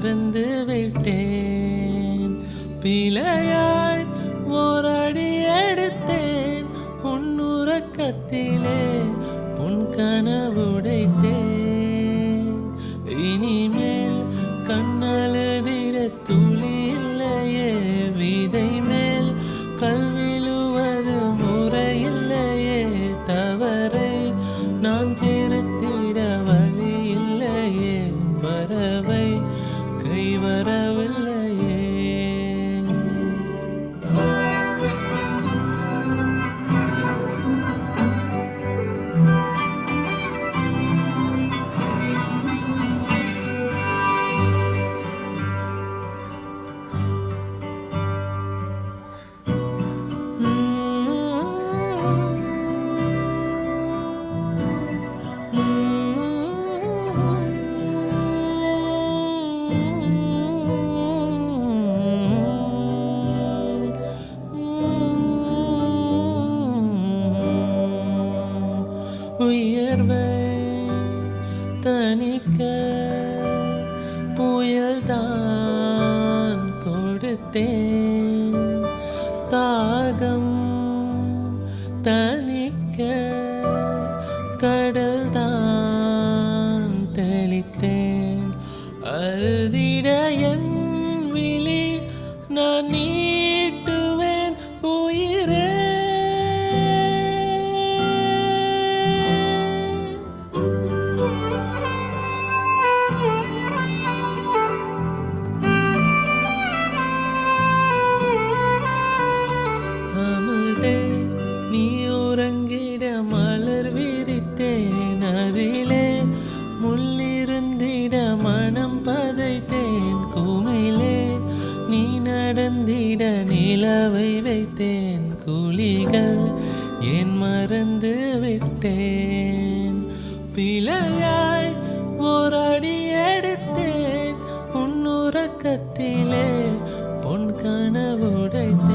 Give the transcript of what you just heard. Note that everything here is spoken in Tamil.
மறந்து விட்டேன். பிழையாய் ஓரடி எடுத்தேன், உன் உறக்கத்திலே உன் கனவுடைத்தேன். இனிமேல் கண்ணழுதிட துளி இல்லையே, விதை மேல் கல்விழுவது முறையில்லையே, தவறை நான் திருத்திட வழி இல்லையே, பறவை கைவரவில்லையே. உயர்வை தணிக்க புயல்தான் கொடுத்தேன், தாகம் தணிக்க கடல்தான் தெளித்தேன். அழுதிட என் விழி நான் நீட்டுவேன் உயிரே. நீ உறங்கிட மலர் விரித்தேன், அதிலே முள்ளிருந்திட மனம் பதைத்தேன். குமிலே நீ நடந்திட நிலவை வைத்தேன், குழிகள் ஏன் மறந்து விட்டேன். பிழையாய் ஓரடி எடுத்தேன், உன் உறக்கத்திலே பொன் கனவுடைத்தேன்.